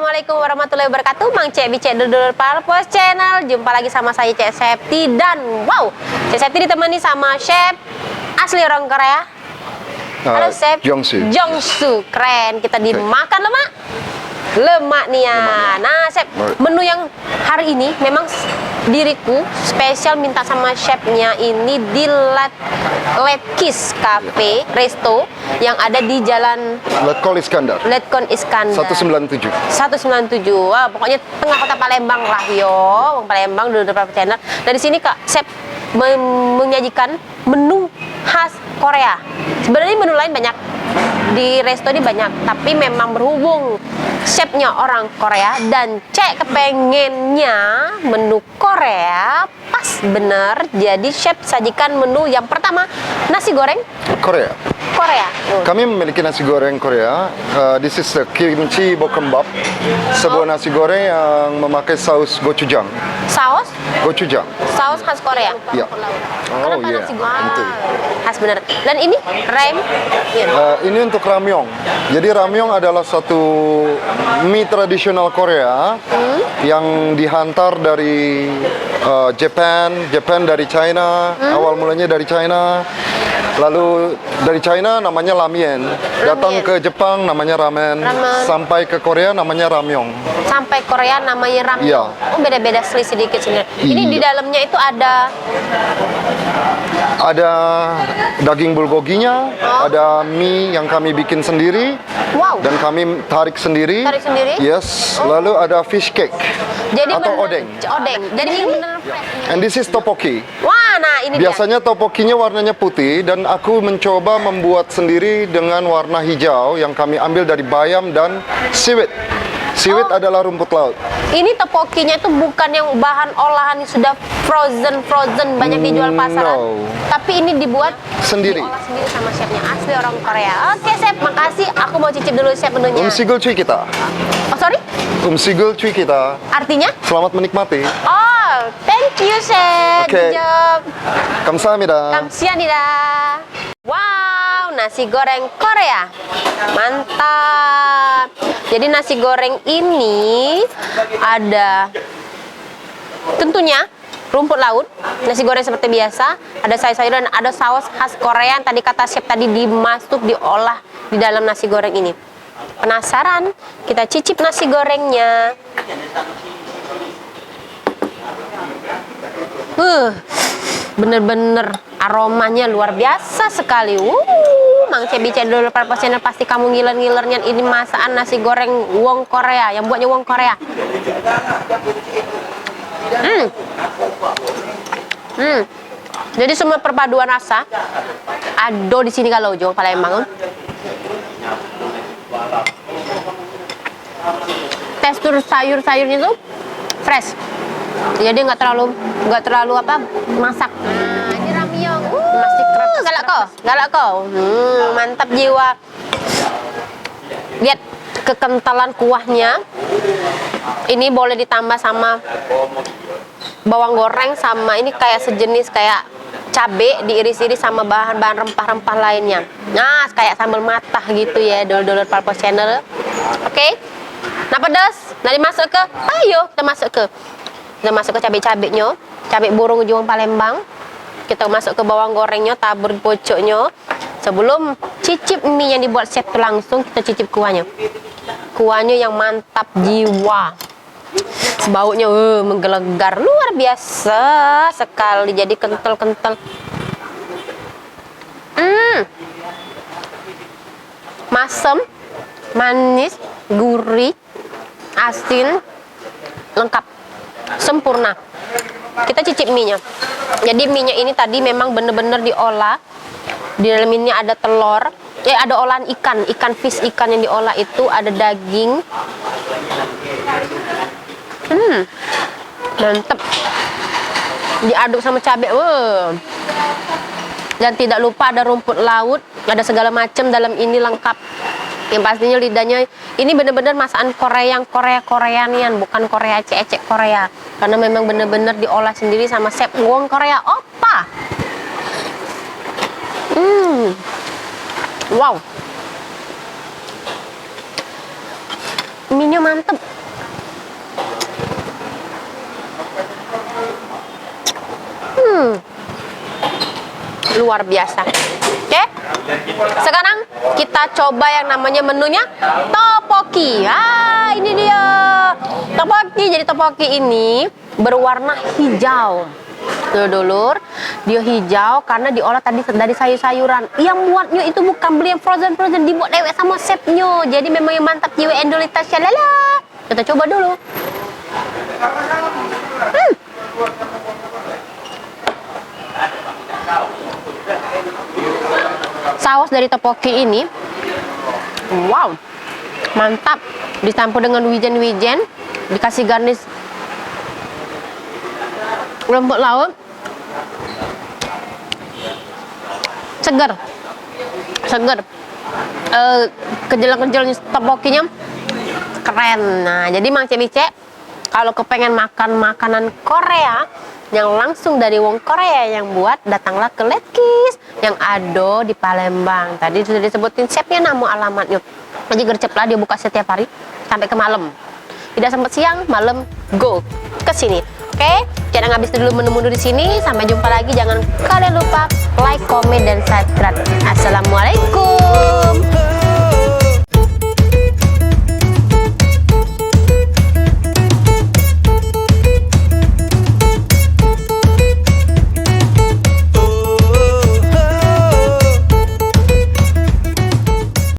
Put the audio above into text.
Assalamualaikum warahmatullahi wabarakatuh. Mang Cek Bicek Dulur Palpos Channel. Jumpa lagi sama saya Cek Septi. Dan wow, Cek Septi ditemani sama chef asli orang Korea. Halo chef Jongsu. Jongsu, keren. Kita dimakan lemak nih ya. Nah chef, menu yang hari ini memang diriku spesial minta sama chefnya ini di Letkis Cafe Resto yang ada di Jalan Letkol Iskandar. Letkon Iskandar 197. 197. Wah, pokoknya tengah kota Palembang lah yo. Wong Palembang dulu Palembang channel. Nah di sini Kak chef menyajikan menu khas Korea. Sebenarnya menu lain banyak. Di resto ini banyak, tapi memang berhubung chefnya orang Korea dan Cek kepengennya menu Korea pas bener, jadi chef sajikan menu yang pertama nasi goreng Korea. Korea. Kami memiliki nasi goreng Korea. This is the kimchi bokkeumbap. Sebuah nasi goreng yang memakai saus gochujang. Saus khas Korea. Iya. Kenapa iya. nasi goreng? Khas bener. Dan ini rem. Ini untuk ramyong. Jadi ramyong adalah satu mie tradisional Korea yang dihantar dari Jepang dari China. Awal mulanya dari China. Lalu dari China namanya ramyeon. Datang ke Jepang namanya ramen. Sampai ke Korea namanya ramyong. Sampai Korea namanya ramyong. Iya. Oh, beda-beda sedikit sini. Ini di dalamnya itu ada daging bulgoginya, ada mie yang kami bikin sendiri. Wow. Dan kami tarik sendiri. Tarik sendiri? Yes. Lalu ada fish cake. Jadi atau odeng. Jadi ini benar fresh. And this is tteokbokki. Wah, nah ini Biasanya tteokbokkinya warnanya putih dan aku mencoba membuat sendiri dengan warna hijau yang kami ambil dari bayam dan seaweed. Seaweed adalah rumput laut. Ini tteokbokkinya itu bukan yang bahan olahan yang sudah frozen banyak dijual pasaran. No. Tapi ini dibuat Sendiri. diolah sendiri sama chefnya asli orang Korea. Oke, chef, makasih. Aku mau cicip dulu chef menunya. Umsigul cuy kita. Oh, sorry? Umsigul cuy kita. Artinya? Selamat menikmati. Oh, thank you chef. Oke. Good job. Kamsahamnida. Kamsianida. Wow, nasi goreng Korea. Mantap. Jadi nasi goreng ini ada tentunya rumput laut, nasi goreng seperti biasa, ada sayur-sayuran, ada saus khas Korea yang tadi kata chef tadi diolah di dalam nasi goreng ini. Penasaran? Kita cicip nasi gorengnya. Bener-bener aromanya luar biasa sekali. Mang Cek Bicek Dulur Palpos Channel, pasti kamu ngiler-ngilernya ini masakan nasi goreng wong Korea, yang buatnya wong Korea. Jadi semua perpaduan rasa ada di sini kalau Jong Palembang. Tekstur sayur-sayurnya tuh fresh. Jadi nggak terlalu apa masak. Nah, ini ramyong. Masih galak kok. Mantap jiwa. Lihat kekentalan kuahnya. Ini boleh ditambah sama bawang goreng, sama ini kayak sejenis kayak cabe diiris-iris sama bahan-bahan rempah-rempah lainnya. Nah, kayak sambal matah gitu ya, Dulur Palpos Channel. Oke. Nah, pedas. Nah, dimasuk ke kita masuk ke cabai-cabainya, cabai burung juang Palembang. Kita masuk ke bawang gorengnya, tabur pocoknya. Sebelum cicip mie yang dibuat chef itu langsung kita cicip kuahnya. Kuahnya yang mantap jiwa. Baunya menggelegar luar biasa sekali, jadi kental-kental. Masam, manis, gurih, asin, lengkap, sempurna. Kita cicip mie-nya. Jadi mie-nya ini tadi memang bener-bener diolah. Di dalam ini ada telur, ada olahan ikan yang diolah itu, ada daging. Mantep. Diaduk sama cabai. Dan tidak lupa ada rumput laut, ada segala macam dalam ini lengkap. Yang pastinya lidahnya ini bener-bener masakan Korea yang Koreanian, bukan Korea ecek Korea. Karena memang bener-bener diolah sendiri sama chef wong Korea. Opa. Wow. Mie-nya mantep. Luar biasa. Oke, sekarang kita coba yang namanya menunya topoki. Ini dia topoki. Jadi topoki ini berwarna hijau. Tuh dulur, dia hijau karena diolah tadi dari sayur-sayuran. Yang buatnya itu bukan beli yang frozen, dibuat dewek sama chefnya. Jadi memang yang mantap jiwa Endolita Shalala. Kita coba dulu. Saus dari topoki ini, wow, mantap. Dicampur dengan wijen-wijen, dikasih garnish rumput laut, segar. Kejelang-kejelang topokinya keren. Nah, jadi Mang Cemice kalau kepengen makan makanan Korea yang langsung dari wong Korea yang buat, datanglah ke Letkis yang ada di Palembang. Tadi sudah disebutin chefnya, nama alamatnya. Jadi gercep lah, dia buka setiap hari sampai ke malam. Tidak sempat siang, malam go ke sini. Oke, jangan habis dulu menu-menu di sini. Sampai jumpa lagi. Jangan kalian lupa like, comment, dan subscribe. Assalamualaikum.